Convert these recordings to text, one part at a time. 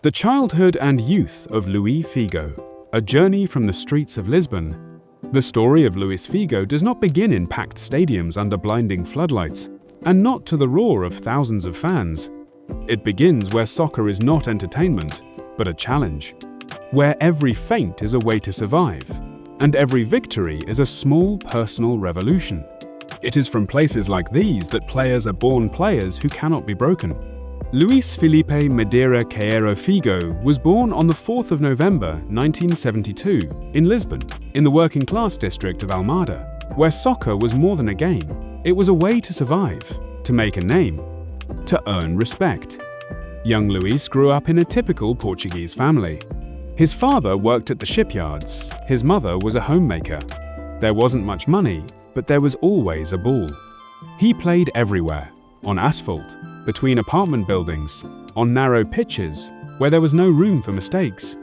The childhood and youth of Luis Figo, a journey from the streets of Lisbon. The story of Luis Figo does not begin in packed stadiums under blinding floodlights, and not to the roar of thousands of fans. It begins where soccer is not entertainment, but a challenge, where every feint is a way to survive, and every victory is a small personal revolution. It is from places like these that players are born players who cannot be broken. Luis Felipe Madeira Caeiro Figo was born on the 4th of November 1972 in Lisbon, in the working-class district of Almada, where soccer was more than a game. It was a way to survive, to make a name, to earn respect. Young Luis grew up in a typical Portuguese family. His father worked at the shipyards, his mother was a homemaker. There wasn't much money, but there was always a ball. He played everywhere, on asphalt, between apartment buildings, on narrow pitches, where there was no room for mistakes.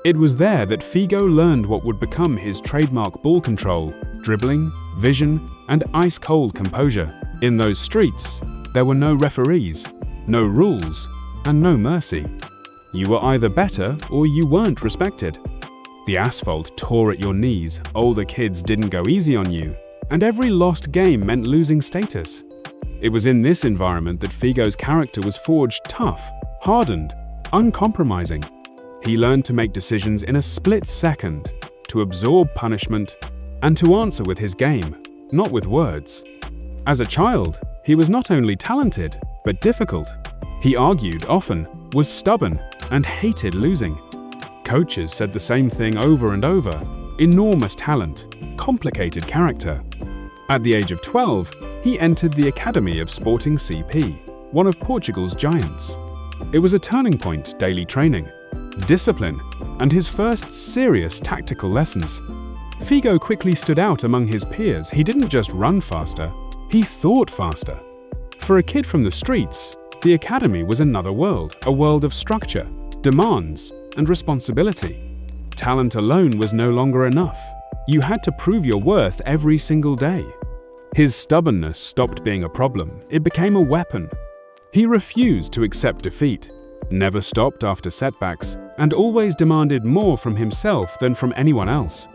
It was there that Figo learned what would become his trademark ball control, dribbling, vision, and ice-cold composure. In those streets, there were no referees, no rules, and no mercy. You were either better or you weren't respected. The asphalt tore at your knees, older kids didn't go easy on you, and every lost game meant losing status. It was in this environment that Figo's character was forged tough, hardened, uncompromising. He learned to make decisions in a split second, to absorb punishment, and to answer with his game, not with words. As a child, he was not only talented, but difficult. He argued often, was stubborn, and hated losing. Coaches said the same thing over and over: enormous talent, complicated character. At the age of 12, he entered the Academy of Sporting CP, one of Portugal's giants. It was a turning point: daily training, discipline, and his first serious tactical lessons. Figo quickly stood out among his peers. He didn't just run faster, he thought faster. For a kid from the streets, the academy was another world, a world of structure, demands, and responsibility. Talent alone was no longer enough. You had to prove your worth every single day. His stubbornness stopped being a problem, it became a weapon. He refused to accept defeat, never stopped after setbacks, and always demanded more from himself than from anyone else.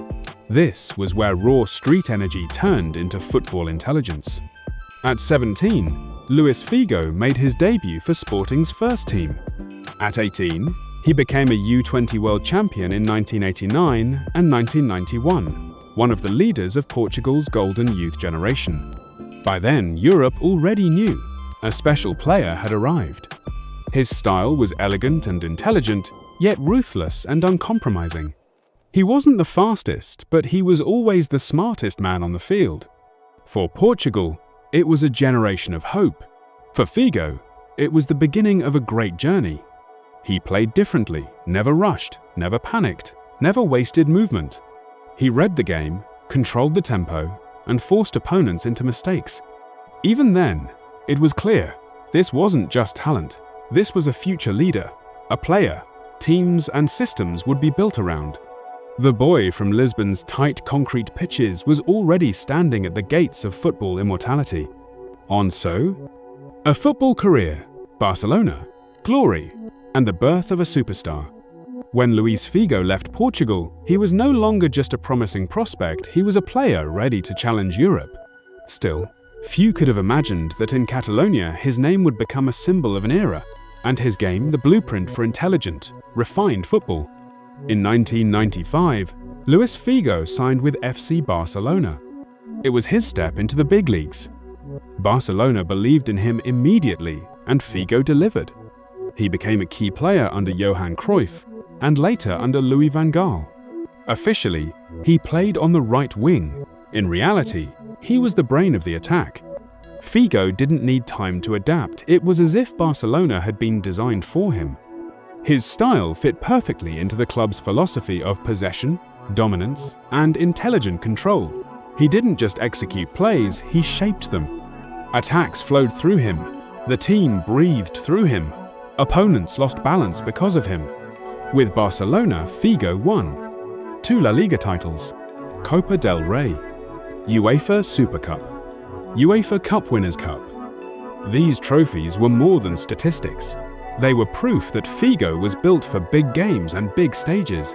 This was where raw street energy turned into football intelligence. At 17, Luis Figo made his debut for Sporting's first team. At 18, he became a U20 world champion in 1989 and 1991. One of the leaders of Portugal's golden youth generation. By then, Europe already knew a special player had arrived. His style was elegant and intelligent, yet ruthless and uncompromising. He wasn't the fastest, but he was always the smartest man on the field. For Portugal, it was a generation of hope. For Figo, it was the beginning of a great journey. He played differently, never rushed, never panicked, never wasted movement. He read the game, controlled the tempo, and forced opponents into mistakes. Even then, it was clear, this wasn't just talent. This was a future leader, a player teams and systems would be built around. The boy from Lisbon's tight concrete pitches was already standing at the gates of football immortality. A football career, Barcelona, glory, and the birth of a superstar. When Luis Figo left Portugal, he was no longer just a promising prospect, he was a player ready to challenge Europe. Still, few could have imagined that in Catalonia his name would become a symbol of an era, and his game the blueprint for intelligent, refined football. In 1995, Luis Figo signed with FC Barcelona. It was his step into the big leagues. Barcelona believed in him immediately, and Figo delivered. He became a key player under Johan Cruyff, and later under Louis van Gaal. Officially, he played on the right wing. In reality, he was the brain of the attack. Figo didn't need time to adapt. It was as if Barcelona had been designed for him. His style fit perfectly into the club's philosophy of possession, dominance, and intelligent control. He didn't just execute plays, he shaped them. Attacks flowed through him. The team breathed through him. Opponents lost balance because of him. With Barcelona, Figo won 2 La Liga titles, Copa del Rey, UEFA Super Cup, UEFA Cup Winners' Cup. These trophies were more than statistics. They were proof that Figo was built for big games and big stages.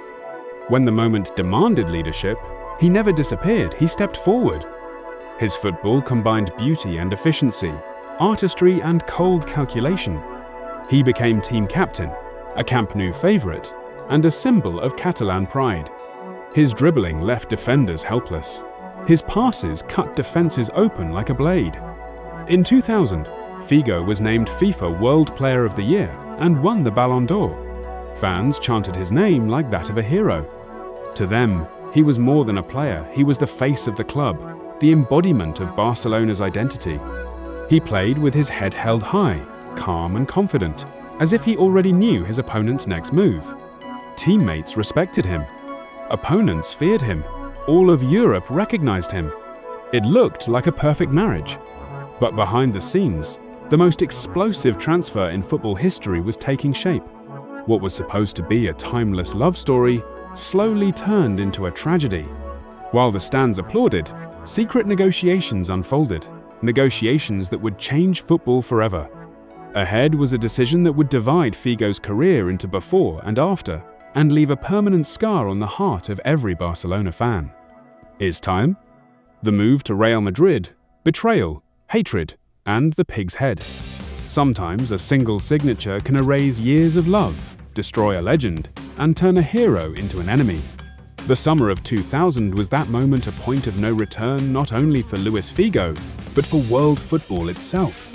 When the moment demanded leadership, he never disappeared, he stepped forward. His football combined beauty and efficiency, artistry and cold calculation. He became team captain, a Camp Nou favourite, and a symbol of Catalan pride. His dribbling left defenders helpless. His passes cut defences open like a blade. In 2000, Figo was named FIFA World Player of the Year and won the Ballon d'Or. Fans chanted his name like that of a hero. To them, he was more than a player, he was the face of the club, the embodiment of Barcelona's identity. He played with his head held high, calm and confident, as if he already knew his opponent's next move. Teammates respected him. Opponents feared him. All of Europe recognized him. It looked like a perfect marriage. But behind the scenes, the most explosive transfer in football history was taking shape. What was supposed to be a timeless love story slowly turned into a tragedy. While the stands applauded, secret negotiations unfolded, negotiations that would change football forever. Ahead was a decision that would divide Figo's career into before and after, and leave a permanent scar on the heart of every Barcelona fan. Is time? The move to Real Madrid, betrayal, hatred, and the pig's head. Sometimes a single signature can erase years of love, destroy a legend, and turn a hero into an enemy. The summer of 2000 was that moment a point of no return not only for Luis Figo, but for world football itself.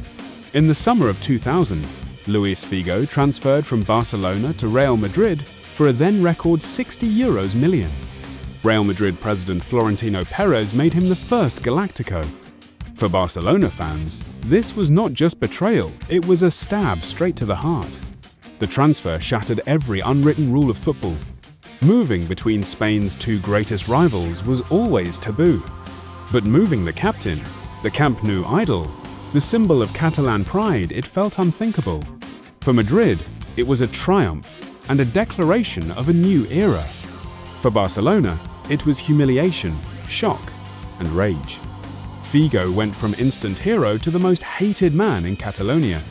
In the summer of 2000, Luis Figo transferred from Barcelona to Real Madrid for a then-record €60 million. Real Madrid president Florentino Perez made him the first Galactico. For Barcelona fans, this was not just betrayal, it was a stab straight to the heart. The transfer shattered every unwritten rule of football. Moving between Spain's two greatest rivals was always taboo. But moving the captain, the Camp Nou idol, the symbol of Catalan pride, it felt unthinkable. For Madrid, it was a triumph and a declaration of a new era. For Barcelona, it was humiliation, shock, and rage. Figo went from instant hero to the most hated man in Catalonia.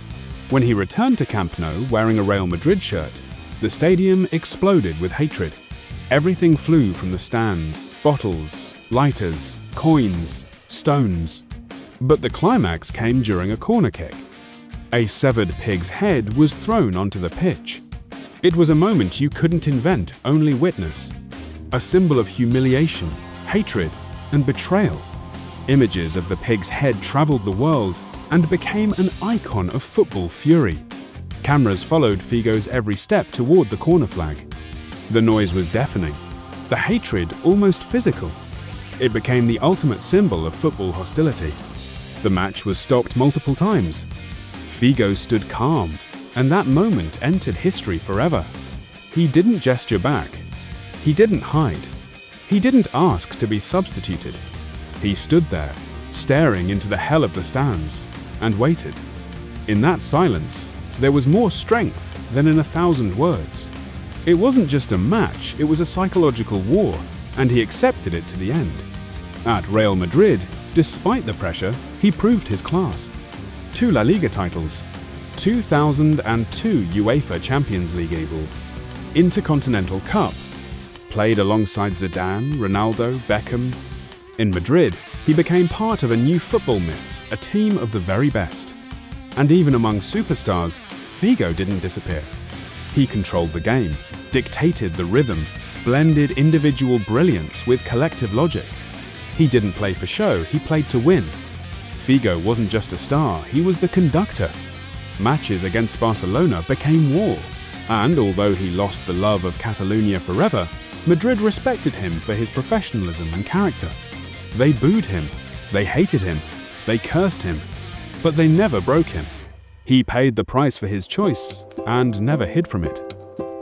When he returned to Camp Nou wearing a Real Madrid shirt, the stadium exploded with hatred. Everything flew from the stands, bottles, lighters, coins, stones. But the climax came during a corner kick. A severed pig's head was thrown onto the pitch. It was a moment you couldn't invent, only witness. A symbol of humiliation, hatred, and betrayal. Images of the pig's head traveled the world and became an icon of football fury. Cameras followed Figo's every step toward the corner flag. The noise was deafening, the hatred almost physical. It became the ultimate symbol of football hostility. The match was stopped multiple times. Figo stood calm, and that moment entered history forever. He didn't gesture back. He didn't hide. He didn't ask to be substituted. He stood there, staring into the hell of the stands, and waited. In that silence, there was more strength than in 1,000 words. It wasn't just a match, it was a psychological war, and he accepted it to the end. At Real Madrid, despite the pressure, he proved his class. 2 La Liga titles, 2002 UEFA Champions League able, Intercontinental Cup, played alongside Zidane, Ronaldo, Beckham. In Madrid, he became part of a new football myth, a team of the very best. And even among superstars, Figo didn't disappear. He controlled the game, dictated the rhythm, blended individual brilliance with collective logic. He didn't play for show, he played to win. Figo wasn't just a star, he was the conductor. Matches against Barcelona became war. And although he lost the love of Catalonia forever, Madrid respected him for his professionalism and character. They booed him, they hated him, they cursed him, but they never broke him. He paid the price for his choice and never hid from it.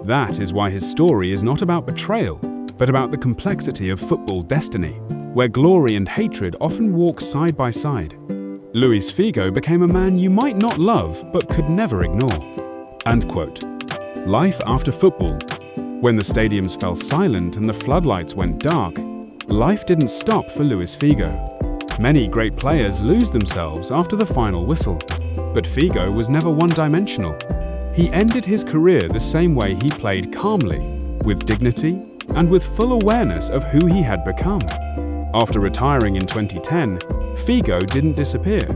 That is why his story is not about betrayal, but about the complexity of football destiny, where glory and hatred often walk side by side. Luis Figo became a man you might not love but could never ignore. End quote. Life after football. When the stadiums fell silent and the floodlights went dark, life didn't stop for Luis Figo. Many great players lose themselves after the final whistle, but Figo was never one-dimensional. He ended his career the same way he played, calmly, with dignity, and with full awareness of who he had become. After retiring in 2010, Figo didn't disappear.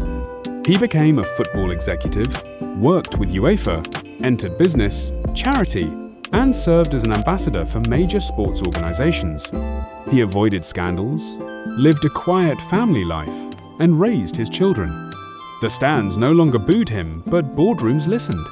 He became a football executive, worked with UEFA, entered business, charity, and served as an ambassador for major sports organizations. He avoided scandals, lived a quiet family life, and raised his children. The stands no longer booed him, but boardrooms listened.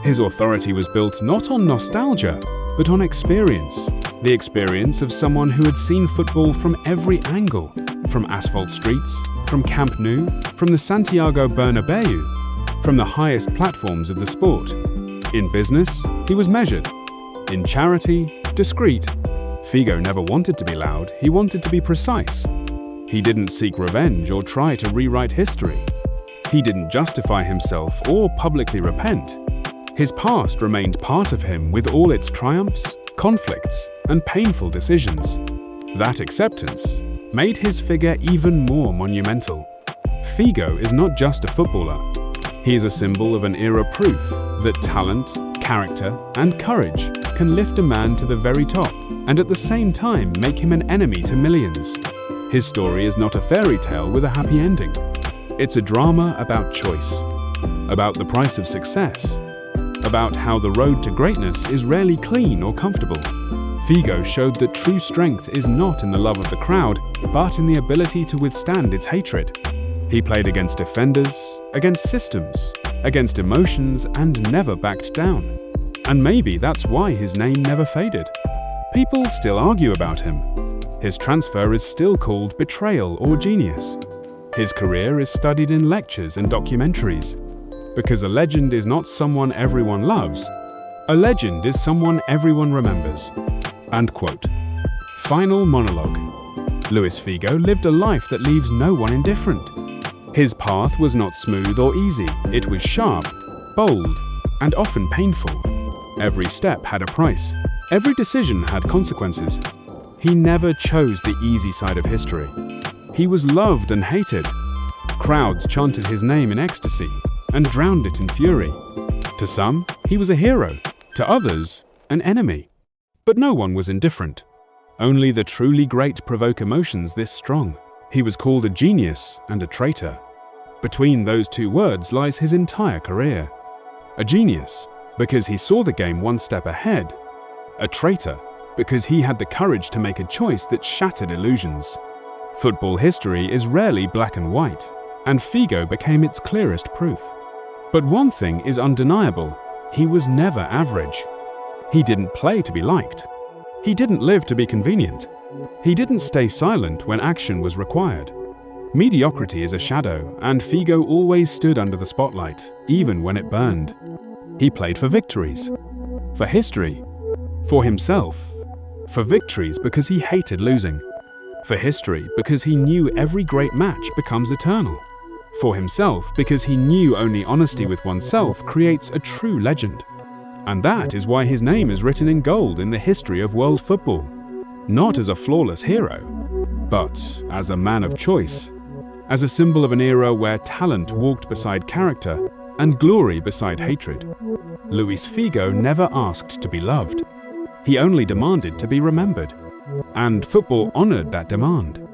His authority was built not on nostalgia, but on experience. The experience of someone who had seen football from every angle, from asphalt streets, from Camp Nou, from the Santiago Bernabeu, from the highest platforms of the sport. In business, he was measured. In charity, discreet. Figo never wanted to be loud, he wanted to be precise. He didn't seek revenge or try to rewrite history. He didn't justify himself or publicly repent. His past remained part of him with all its triumphs, conflicts, and painful decisions. That acceptance made his figure even more monumental. Figo is not just a footballer. He is a symbol of an era proof that talent, character, and courage can lift a man to the very top and at the same time make him an enemy to millions. His story is not a fairy tale with a happy ending. It's a drama about choice, about the price of success, about how the road to greatness is rarely clean or comfortable. Figo showed that true strength is not in the love of the crowd, but in the ability to withstand its hatred. He played against defenders, against systems, against emotions, and never backed down. And maybe that's why his name never faded. People still argue about him. His transfer is still called betrayal or genius. His career is studied in lectures and documentaries. Because a legend is not someone everyone loves, a legend is someone everyone remembers. End quote. Final monologue. Luis Figo lived a life that leaves no one indifferent. His path was not smooth or easy. It was sharp, bold, and often painful. Every step had a price. Every decision had consequences. He never chose the easy side of history. He was loved and hated. Crowds chanted his name in ecstasy and drowned it in fury. To some, he was a hero. To others, an enemy. But no one was indifferent. Only the truly great provoke emotions this strong. He was called a genius and a traitor. Between those two words lies his entire career. A genius, because he saw the game one step ahead. A traitor, because he had the courage to make a choice that shattered illusions. Football history is rarely black and white, and Figo became its clearest proof. But one thing is undeniable: he was never average. He didn't play to be liked. He didn't live to be convenient. He didn't stay silent when action was required. Mediocrity is a shadow, and Figo always stood under the spotlight, even when it burned. He played for victories, for history, for himself, for victories because he hated losing, for history because he knew every great match becomes eternal, for himself because he knew only honesty with oneself creates a true legend. And that is why his name is written in gold in the history of world football. Not as a flawless hero, but as a man of choice, as a symbol of an era where talent walked beside character and glory beside hatred. Luis Figo never asked to be loved. He only demanded to be remembered. And football honored that demand.